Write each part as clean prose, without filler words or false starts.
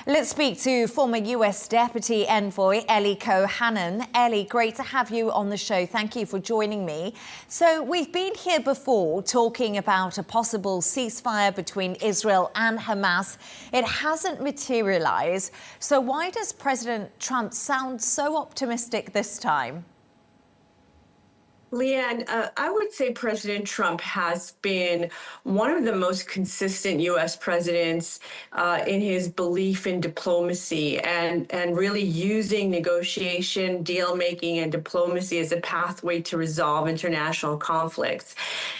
Let's speak to former US Deputy Envoy Ellie Cohanim. Ellie, great to have you on the show. Thank you for joining me. So we've been here before talking about a possible ceasefire between Israel and Hamas. It hasn't materialized. So why does President Trump sound so optimistic this time? Leanne, I would say President Trump has been one of the most consistent U.S. presidents in his belief in diplomacy and really using negotiation, deal-making, and diplomacy as a pathway to resolve international conflicts.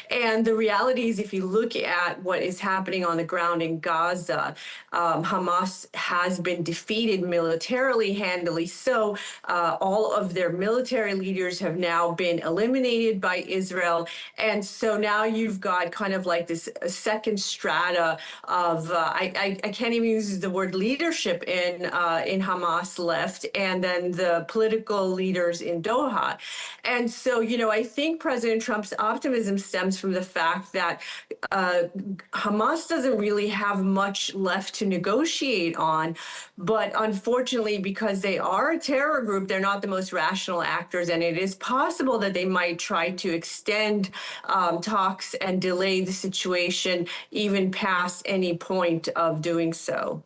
And the reality is, if you look at what is happening on the ground in Gaza, Hamas has been defeated militarily, handily so. All of their military leaders have now been eliminated by Israel. And so now you've got kind of like this second strata of, I can't even use the word leadership in Hamas left, and then the political leaders in Doha. And so, I think President Trump's optimism stems from the fact that Hamas doesn't really have much left to negotiate on. But unfortunately, because they are a terror group, they're not the most rational actors. And it is possible that they might try to extend talks and delay the situation even past any point of doing so.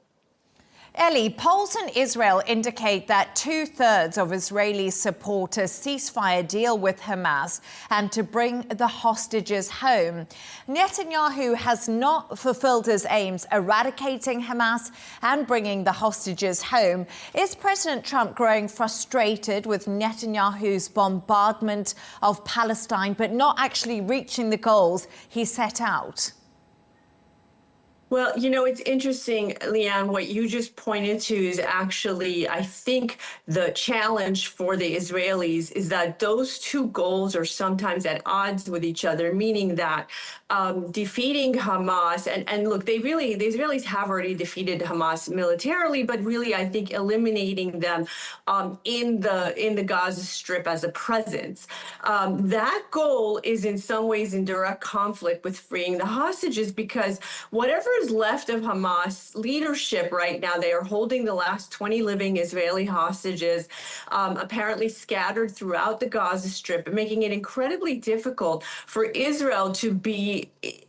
Ellie, polls in Israel indicate that 2/3 of Israelis support a ceasefire deal with Hamas and to bring the hostages home. Netanyahu has not fulfilled his aims eradicating Hamas and bringing the hostages home. Is President Trump growing frustrated with Netanyahu's bombardment of Palestine but not actually reaching the goals he set out? Well, it's interesting, Leanne, what you just pointed to is actually, I think, the challenge for the Israelis is that those two goals are sometimes at odds with each other, meaning that defeating Hamas, and look, the Israelis have already defeated Hamas militarily, but really, I think, eliminating them in the Gaza Strip as a presence. That goal is in some ways in direct conflict with freeing the hostages, because whatever is left of Hamas leadership right now, they are holding the last 20 living Israeli hostages, apparently scattered throughout the Gaza Strip, making it incredibly difficult for Israel to be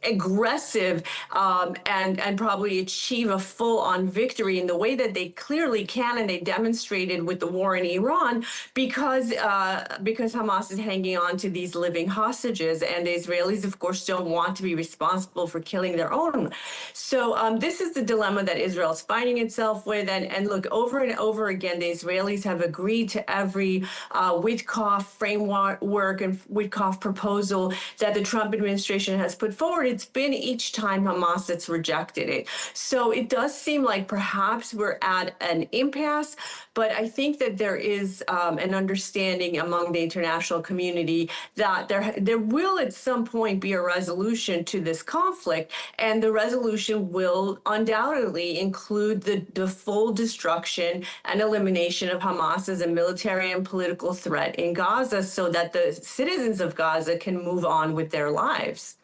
aggressive and probably achieve a full-on victory in the way that they clearly can, and they demonstrated with the war in Iran, because Hamas is hanging on to these living hostages, and the Israelis, of course, don't want to be responsible for killing their own. So this is the dilemma that Israel's finding itself with. And look, over and over again, the Israelis have agreed to every Witkoff framework and Witkoff proposal that the Trump administration has put forward. It's been each time Hamas that's rejected it. So it does seem like perhaps we're at an impasse, but I think that there is an understanding among the international community that there will at some point be a resolution to this conflict, and the resolution will undoubtedly include the full destruction and elimination of Hamas as a military and political threat in Gaza, so that the citizens of Gaza can move on with their lives.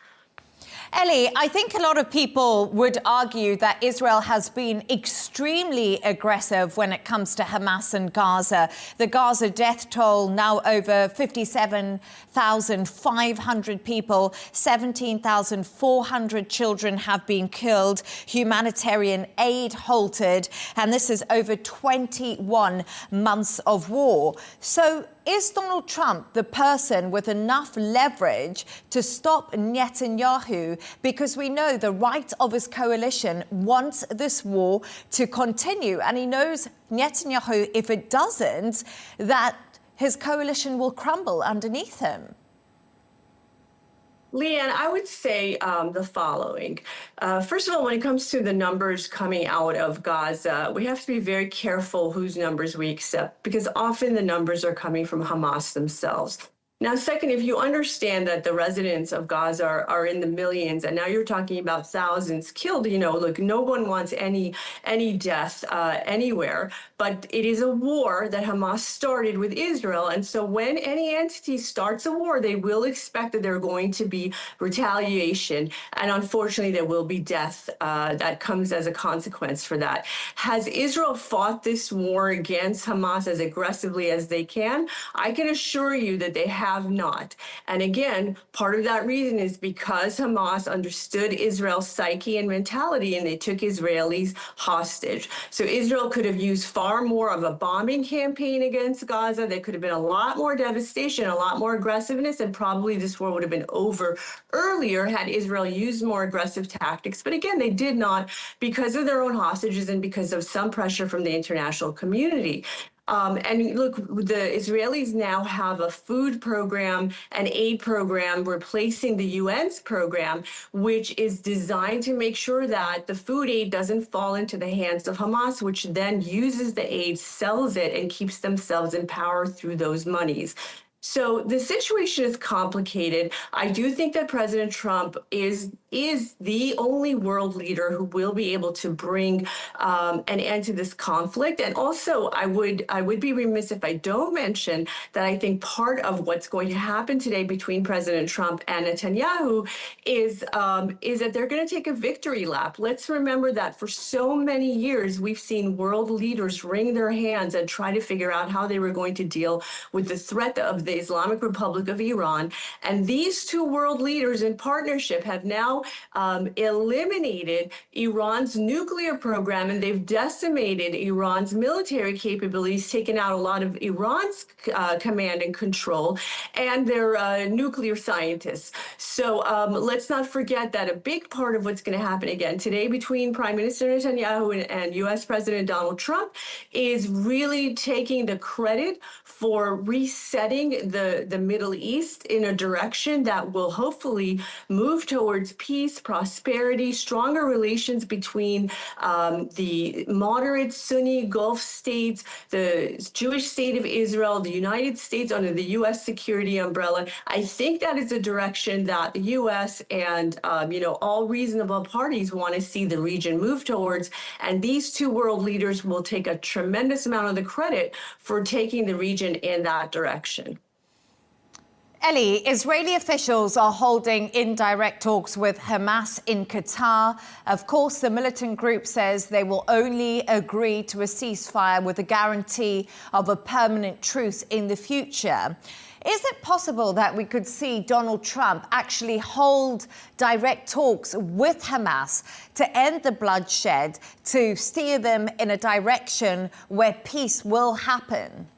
Ellie, I think a lot of people would argue that Israel has been extremely aggressive when it comes to Hamas and Gaza. The Gaza death toll now over 57,500 people, 17,400 children have been killed, humanitarian aid halted, and this is over 21 months of war. So is Donald Trump the person with enough leverage to stop Netanyahu? Because we know the right of his coalition wants this war to continue. And he knows Netanyahu, if it doesn't, that his coalition will crumble underneath him. Leanne, I would say the following. First of all, when it comes to the numbers coming out of Gaza, we have to be very careful whose numbers we accept, because often the numbers are coming from Hamas themselves. Now, second, if you understand that the residents of Gaza are in the millions, and now you're talking about thousands killed, look, no one wants any death anywhere, but it is a war that Hamas started with Israel. And so when any entity starts a war, they will expect that there are going to be retaliation. And unfortunately, there will be death that comes as a consequence for that. Has Israel fought this war against Hamas as aggressively as they can? I can assure you that they have not. And again, part of that reason is because Hamas understood Israel's psyche and mentality, and they took Israelis hostage. So Israel could have used far more of a bombing campaign against Gaza. There could have been a lot more devastation, a lot more aggressiveness, and probably this war would have been over earlier had Israel used more aggressive tactics. But again, they did not because of their own hostages and because of some pressure from the international community. And look, the Israelis now have a food program, an aid program replacing the UN's program, which is designed to make sure that the food aid doesn't fall into the hands of Hamas, which then uses the aid, sells it, and keeps themselves in power through those monies. So the situation is complicated. I do think that President Trump is the only world leader who will be able to bring an end to this conflict. And also, I would be remiss if I don't mention that I think part of what's going to happen today between President Trump and Netanyahu is that they're going to take a victory lap. Let's remember that for so many years, we've seen world leaders wring their hands and try to figure out how they were going to deal with the threat of the Islamic Republic of Iran. And these two world leaders in partnership have now eliminated Iran's nuclear program, and they've decimated Iran's military capabilities, taken out a lot of Iran's command and control, and their nuclear scientists. So let's not forget that a big part of what's going to happen again today between Prime Minister Netanyahu and U.S. President Donald Trump is really taking the credit for resetting the Middle East in a direction that will hopefully move towards peace, prosperity, stronger relations between the moderate Sunni Gulf states, the Jewish state of Israel, the United States under the U.S. security umbrella. I think that is a direction that the U.S. and all reasonable parties want to see the region move towards. And these two world leaders will take a tremendous amount of the credit for taking the region in that direction. Ellie, Israeli officials are holding indirect talks with Hamas in Qatar. Of course, the militant group says they will only agree to a ceasefire with a guarantee of a permanent truce in the future. Is it possible that we could see Donald Trump actually hold direct talks with Hamas to end the bloodshed, to steer them in a direction where peace will happen?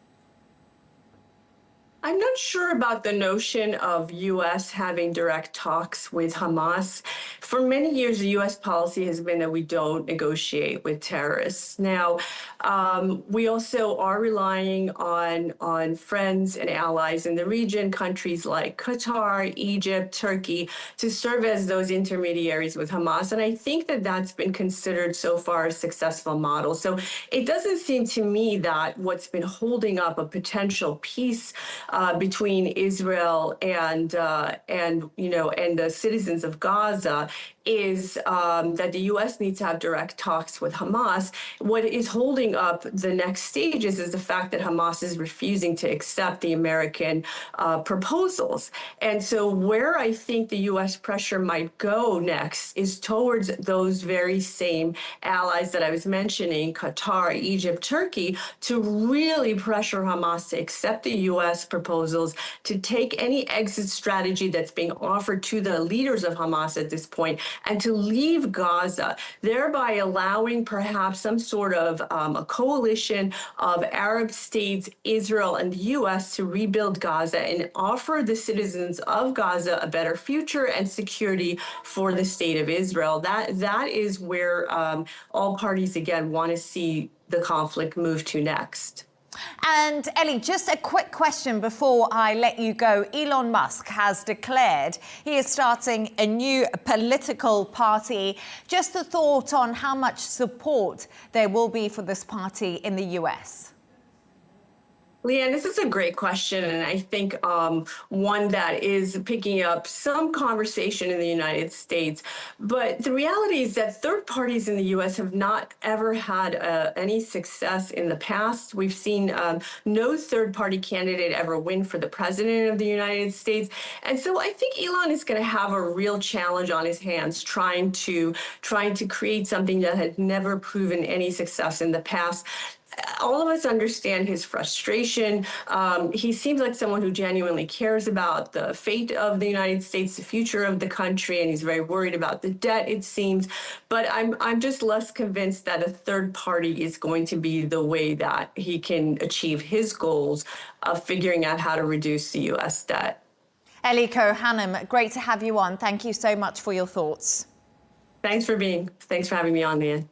I'm not sure about the notion of U.S. having direct talks with Hamas. For many years, the U.S. policy has been that we don't negotiate with terrorists. Now, we also are relying on friends and allies in the region, countries like Qatar, Egypt, Turkey, to serve as those intermediaries with Hamas. And I think that that's been considered so far a successful model. So it doesn't seem to me that what's been holding up a potential peace between Israel and the citizens of Gaza is that the U.S. needs to have direct talks with Hamas. What is holding up the next stages is the fact that Hamas is refusing to accept the American proposals. And so where I think the U.S. pressure might go next is towards those very same allies that I was mentioning, Qatar, Egypt, Turkey, to really pressure Hamas to accept the U.S. proposals, to take any exit strategy that's being offered to the leaders of Hamas at this point, and to leave Gaza, thereby allowing perhaps some sort of a coalition of Arab states, Israel, and the U.S. to rebuild Gaza and offer the citizens of Gaza a better future and security for the state of Israel. That is where all parties, again, want to see the conflict move to next. And Ellie, just a quick question before I let you go. Elon Musk has declared he is starting a new political party. Just a thought on how much support there will be for this party in the US. Leanne, this is a great question, and I think one that is picking up some conversation in the United States. But the reality is that third parties in the U.S. have not ever had any success in the past. We've seen no third party candidate ever win for the president of the United States. And so I think Elon is going to have a real challenge on his hands trying to create something that had never proven any success in the past. All of us understand his frustration. He seems like someone who genuinely cares about the fate of the United States, the future of the country, and he's very worried about the debt, it seems. But I'm just less convinced that a third party is going to be the way that he can achieve his goals of figuring out how to reduce the U.S. debt. Ellie Cohanim, great to have you on. Thank you so much for your thoughts. Thanks for having me on, Leanne.